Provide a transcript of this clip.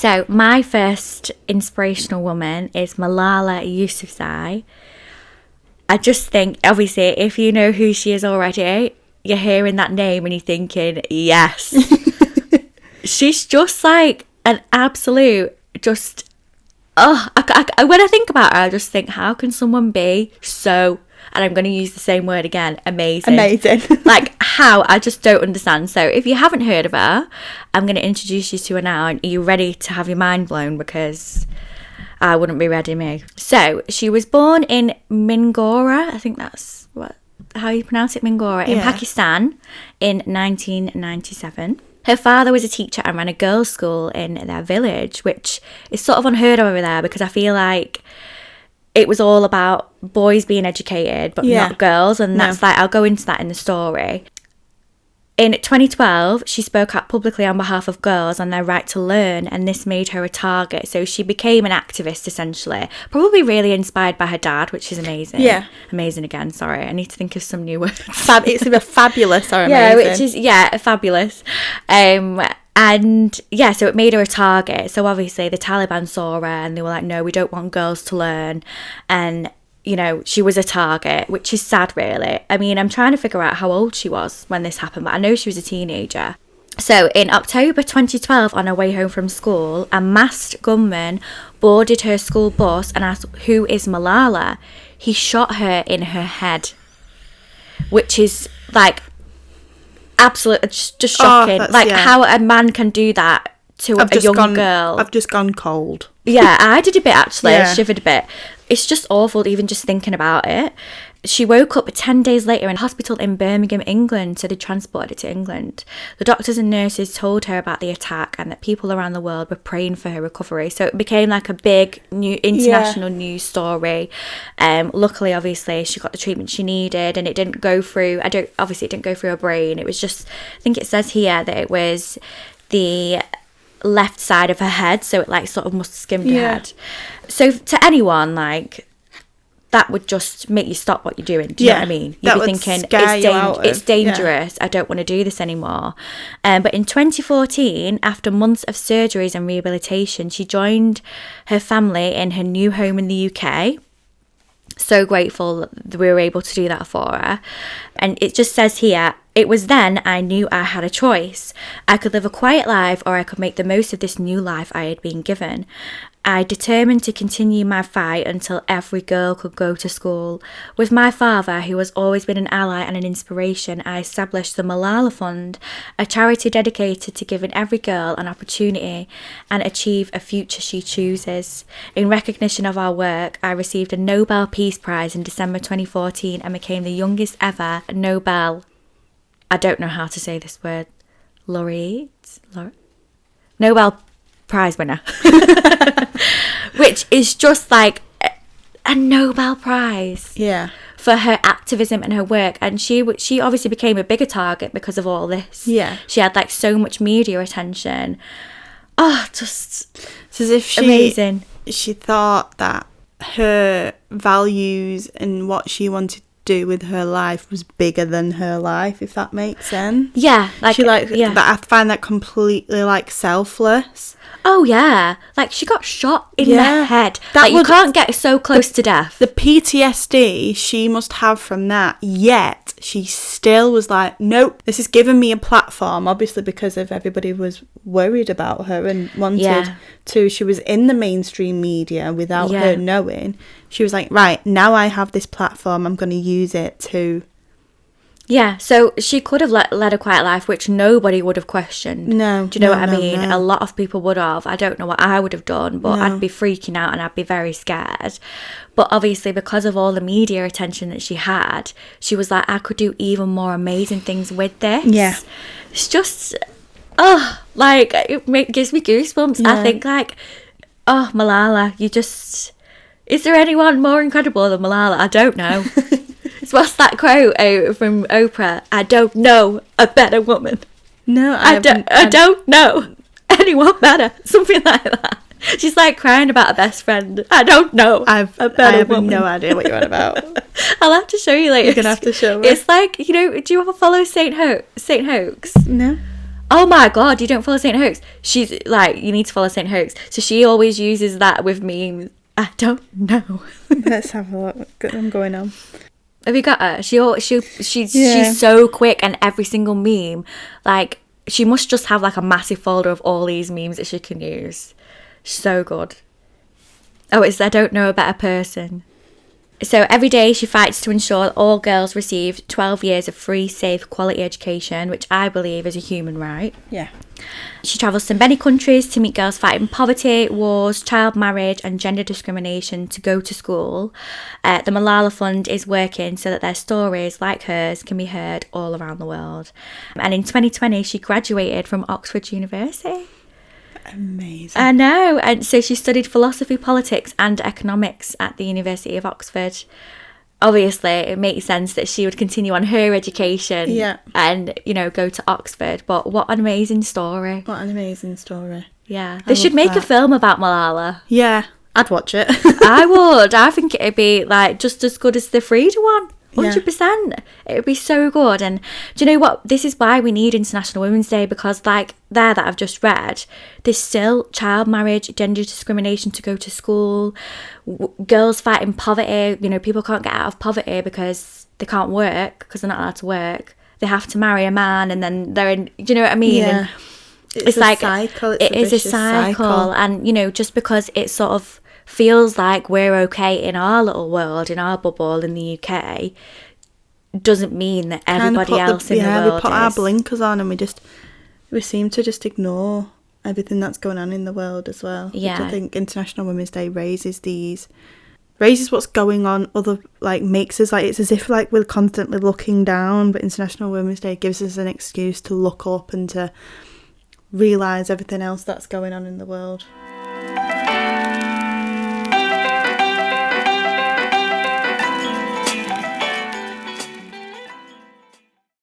So my first inspirational woman is Malala Yousafzai. I just think, obviously, if you know who she is already, you're hearing that name and you're thinking, yes. She's just like an absolute, just, when I think about her, I just think, how can someone be so, and I'm going to use the same word again, amazing. Like, how? I just don't understand. So if you haven't heard of her, I'm going to introduce you to her now, and are you ready to have your mind blown? Because I wouldn't be ready, me. So she was born in Mingora, I think that's how you pronounce it, Mingora, in Pakistan in 1997. Her father was a teacher and ran a girls' school in their village, which is sort of unheard of over there, because I feel like it was all about boys being educated, but not girls. And that's like, I'll go into that in the story. In 2012, she spoke out publicly on behalf of girls on their right to learn, and this made her a target. So she became an activist, essentially. Probably really inspired by her dad, which is amazing. Yeah. Amazing again, sorry. I need to think of some new words. It's either fabulous or amazing. Yeah, which is, fabulous. And yeah, so it made her a target. So obviously the Taliban saw her and they were like, no, we don't want girls to learn. And, you know, she was a target, which is sad, really. I mean, I'm trying to figure out how old she was when this happened, but I know she was a teenager. So in October 2012, on her way home from school, a masked gunman boarded her school bus and asked, who is Malala? He shot her in her head, which is like absolutely just shocking. How a man can do that to a young girl. I've just gone cold. Yeah, I did a bit actually. I shivered a bit. It's just awful even just thinking about it. She woke up 10 days later in a hospital in Birmingham, England, so they transported her to England. The doctors and nurses told her about the attack and that people around the world were praying for her recovery. So it became like a big new international news story. Luckily, obviously, she got the treatment she needed, and it didn't go through. It didn't go through her brain. It was just, I think it says here that it was the left side of her head, so it like sort of must have skimmed her head. So to anyone, like, that would just make you stop what you're doing. Do you know what I mean? You'd be thinking, it's dangerous. I don't want to do this anymore. But in 2014, after months of surgeries and rehabilitation, she joined her family in her new home in the UK. So grateful that we were able to do that for her. And it just says here, it was then I knew I had a choice. I could live a quiet life, or I could make the most of this new life I had been given. I determined to continue my fight until every girl could go to school. With my father, who has always been an ally and an inspiration, I established the Malala Fund, a charity dedicated to giving every girl an opportunity and achieve a future she chooses. In recognition of our work, I received a Nobel Peace Prize in December 2014 and became the youngest ever Nobel, I don't know how to say this word, Nobel Prize winner. Which is just like a Nobel Prize for her activism and her work. And she obviously became a bigger target because of all this. She had like so much media attention. Just it's as if amazing. She thought that her values and what she wanted to do with her life was bigger than her life, if that makes sense. I find that completely like selfless. Oh yeah, like she got shot in the head. You can't get so close to death. The PTSD she must have from that, yet she still was like, nope, this has given me a platform, obviously because of everybody was worried about her and wanted to. She was in the mainstream media without her knowing. She was like, right, now I have this platform, I'm going to use it to... Yeah, so she could have led a quiet life, which nobody would have questioned. No. Do you know what I mean? No. A lot of people would have. I don't know what I would have done, but I'd be freaking out and I'd be very scared. But obviously, because of all the media attention that she had, she was like, I could do even more amazing things with this. Yeah. It's just, it gives me goosebumps. Yeah. I think Malala, is there anyone more incredible than Malala? I don't know. What's that quote from Oprah? I don't know a better woman. No, I don't know anyone better. Something like that. She's like crying about a best friend. I don't know a better woman. I have no idea what you're on about. I'll have to show you later. You're going to have to show me. It's like, do you ever follow Saint Hoax? No. oh my god, you don't follow St. Hoax. She's like, you need to follow St. Hoax. So she always uses that with memes. I don't know. Let's have a look. Got them going on. Have you got her? She's so quick, and every single meme, like, she must just have like a massive folder of all these memes that she can use. So good. Oh, it's I don't know a better person. So every day she fights to ensure that all girls receive 12 years of free, safe, quality education, which I believe is a human right. Yeah. She travels to many countries to meet girls fighting poverty, wars, child marriage and gender discrimination to go to school. The Malala Fund is working so that their stories, like hers, can be heard all around the world. And in 2020, she graduated from Oxford University. Amazing. I know. And so she studied philosophy, politics and economics at the University of Oxford. Obviously, it makes sense that she would continue on her education and, you know, go to Oxford. But what an amazing story. What an amazing story. Yeah. They should make a film about Malala. Yeah, I'd watch it. I would. I think it'd be, like, just as good as the Frida one. 100%. It would be so good. And do you know what? This is why we need International Women's Day, because like that I've just read, there's still child marriage, gender discrimination to go to school, girls fighting poverty. You know, people can't get out of poverty because they can't work, because they're not allowed to work. They have to marry a man and then they're in, do you know what I mean? Yeah. And it's like, cycle. It is a cycle. And, you know, just because it sort of feels like we're okay in our little world, in our bubble in the UK, doesn't mean that everybody else in the world we put our blinkers on and we seem to just ignore everything that's going on in the world as well. Yeah. Which I think International Women's Day raises what's going on, makes us like, it's as if like we're constantly looking down, but International Women's Day gives us an excuse to look up and to realise everything else that's going on in the world.